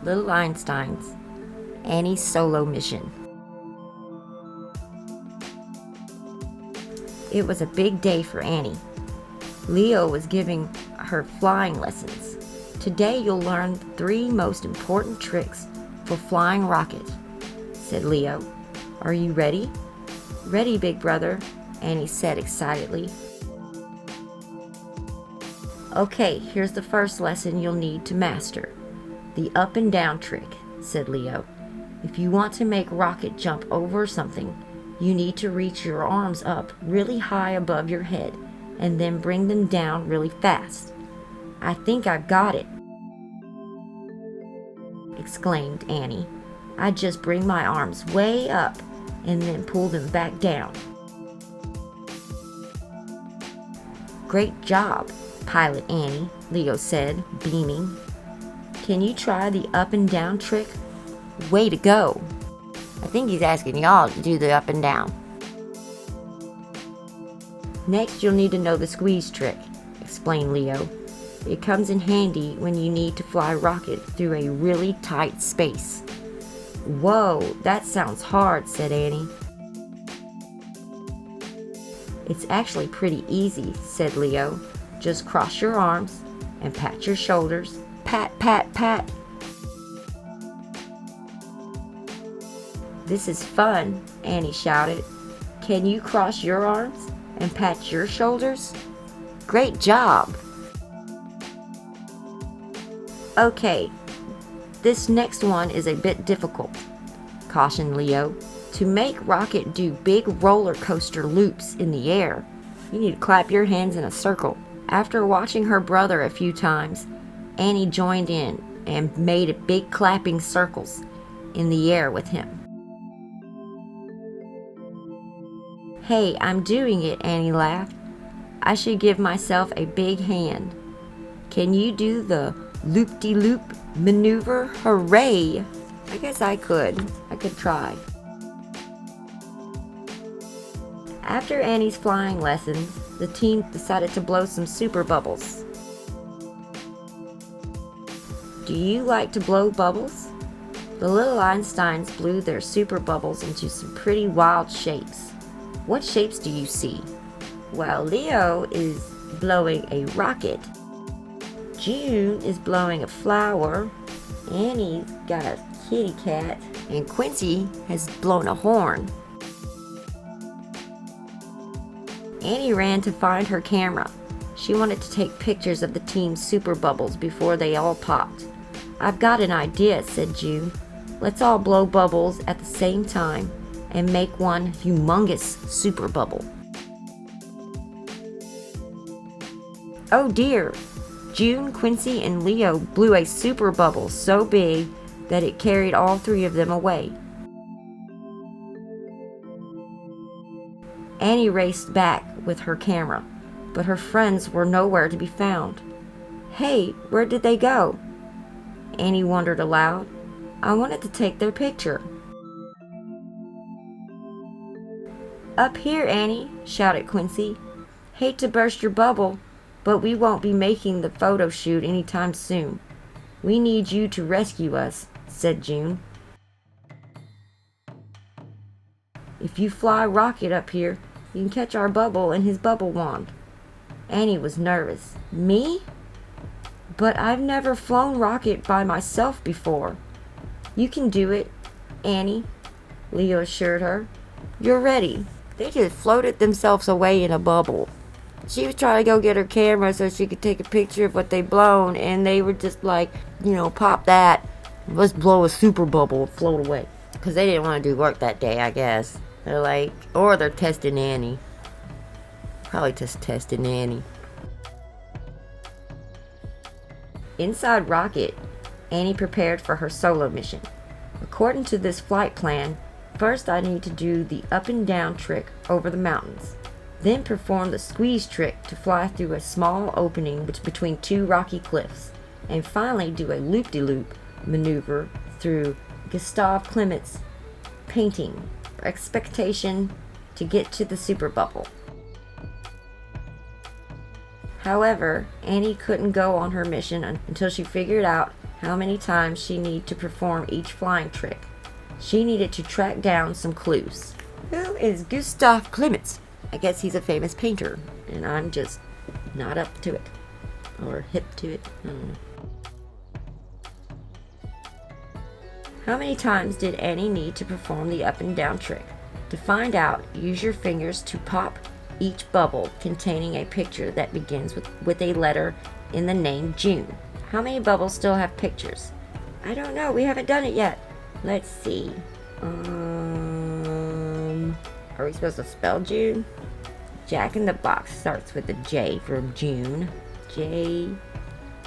Little Einsteins, Annie's solo mission. It was a big day for Annie. Leo was giving her flying lessons. Today you'll learn the 3 most important tricks for flying rocket, said Leo. Are you ready? Ready, big brother, Annie said excitedly. Okay, here's the first lesson you'll need to master. The up and down trick, said Leo. If you want to make rocket jump over something, you need to reach your arms up really high above your head and then bring them down really fast. I think I've got it, exclaimed Annie. I just bring my arms way up and then pull them back down. Great job, Pilot Annie, Leo said, beaming. Can you try the up and down trick? Way to go. I think he's asking y'all to do the up and down. Next, you'll need to know the squeeze trick, explained Leo. It comes in handy when you need to fly rocket through a really tight space. Whoa, that sounds hard, said Annie. It's actually pretty easy, said Leo. Just cross your arms and pat your shoulders. Pat, pat, pat. This is fun, Annie shouted. Can you cross your arms and pat your shoulders? Great job. Okay, this next one is a bit difficult, cautioned Leo. To make rocket do big roller coaster loops in the air, you need to clap your hands in a circle. After watching her brother a few times, Annie joined in and made a big clapping circles in the air with him. Hey, I'm doing it, Annie laughed. I should give myself a big hand. Can you do the loop-de-loop maneuver? Hooray! I guess I could try. After Annie's flying lessons, the team decided to blow some super bubbles. Do you like to blow bubbles? The little Einsteins blew their super bubbles into some pretty wild shapes. What shapes do you see? Well, Leo is blowing a rocket. June is blowing a flower. Annie's got a kitty cat. And Quincy has blown a horn. Annie ran to find her camera. She wanted to take pictures of the team's super bubbles before they all popped. I've got an idea, said June. Let's all blow bubbles at the same time and make one humongous super bubble. Oh dear! June, Quincy, and Leo blew a super bubble so big that it carried all 3 of them away. Annie raced back with her camera, but her friends were nowhere to be found. Hey, where did they go? Annie wondered aloud. I wanted to take their picture. Up here, Annie, shouted Quincy. Hate to burst your bubble, but we won't be making the photo shoot anytime soon. We need you to rescue us, said June. If you fly rocket up here, you can catch our bubble in his bubble wand. Annie was nervous. Me? But I've never flown rocket by myself before. You can do it, Annie, Leo assured her. You're ready. They just floated themselves away in a bubble. She was trying to go get her camera so she could take a picture of what they blown, and they were just like, pop that. Let's blow a super bubble and float away. Because they didn't want to do work that day, I guess. They're like, or they're testing Annie. Probably just testing Annie. Inside Rocket, Annie prepared for her solo mission. According to this flight plan, first I need to do the up and down trick over the mountains. Then perform the squeeze trick to fly through a small opening between 2 rocky cliffs. And finally do a loop-de-loop maneuver through Gustav Klimt's painting. Expectation to get to the super bubble. However, Annie couldn't go on her mission until she figured out how many times she needed to perform each flying trick. She needed to track down some clues. Who is Gustav Klimt? I guess he's a famous painter, and I'm just not up to it. Or hip to it. I don't know. How many times did Annie need to perform the up and down trick? To find out, use your fingers to pop each bubble containing a picture that begins with a letter in the name June. How many bubbles still have pictures? I don't know. We haven't done it yet. Let's see. Are we supposed to spell June? Jack in the Box starts with a J for June. J,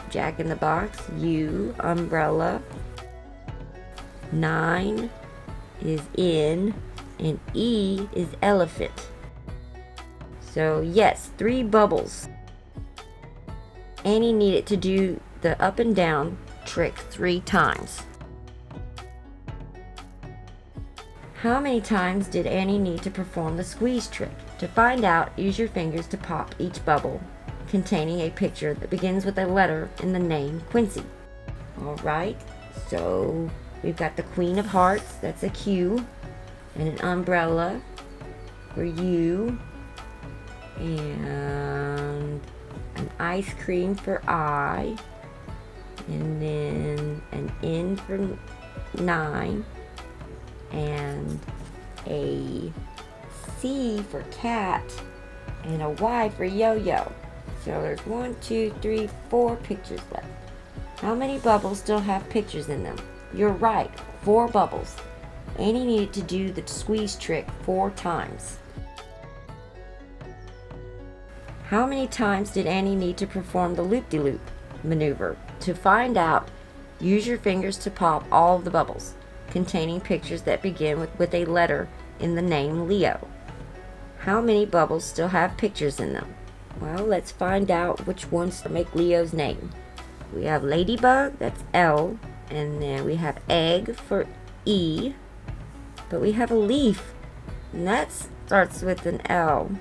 Jack in the Box. U, umbrella. 9 is in, and E is elephant. So yes, 3 bubbles. Annie needed to do the up and down trick 3 times. How many times did Annie need to perform the squeeze trick? To find out, use your fingers to pop each bubble containing a picture that begins with a letter in the name Quincy. Alright, so we've got the Queen of Hearts, that's a Q, and an umbrella for U, and an ice cream for I, and then an N for 9, and a C for cat, and a Y for yo-yo. So there's 1, 2, 3, 4 pictures left. How many bubbles still have pictures in them? You're right, 4 bubbles. Annie needed to do the squeeze trick 4 times. How many times did Annie need to perform the loop-de-loop maneuver? To find out, use your fingers to pop all of the bubbles containing pictures that begin with a letter in the name Leo. How many bubbles still have pictures in them? Well, let's find out which ones make Leo's name. We have Ladybug, that's L, and then we have Egg for E, but we have a leaf, and that starts with an L.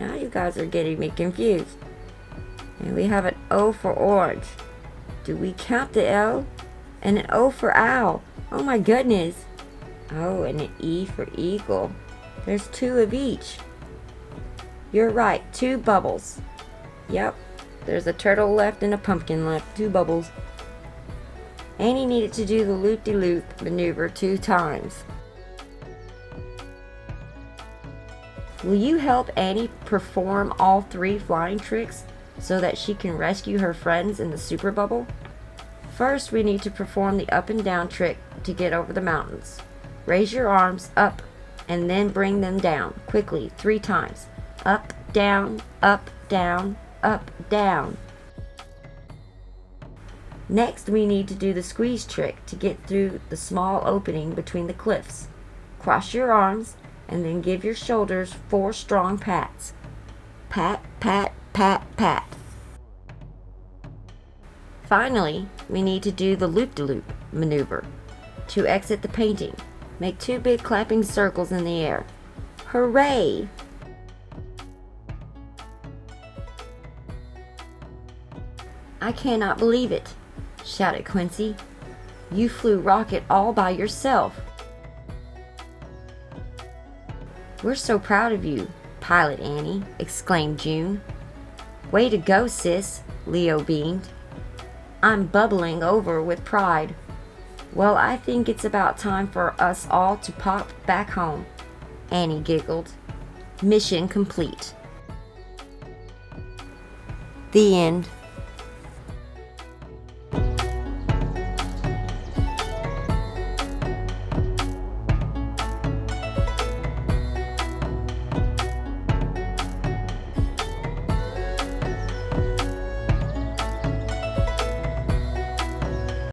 Now you guys are getting me confused. And we have an O for orange. Do we count the L? And an O for owl. Oh my goodness. Oh, and an E for eagle. There's 2 of each. You're right, 2 bubbles. Yep, there's a turtle left and a pumpkin left, 2 bubbles. Annie needed to do the loop-de-loop maneuver 2 times. Will you help Annie perform all 3 flying tricks so that she can rescue her friends in the super bubble? First, we need to perform the up and down trick to get over the mountains. Raise your arms up and then bring them down quickly 3 times. Up, down, up, down, up, down. Next, we need to do the squeeze trick to get through the small opening between the cliffs. Cross your arms and then give your shoulders 4 strong pats. Pat, pat, pat, pat. Finally, we need to do the loop-de-loop maneuver. To exit the painting, make 2 big clapping circles in the air. Hooray! I cannot believe it, shouted Quincy. You flew rocket all by yourself. We're so proud of you, Pilot Annie, exclaimed June. Way to go, sis, Leo beamed. I'm bubbling over with pride. Well, I think it's about time for us all to pop back home, Annie giggled. Mission complete. The end.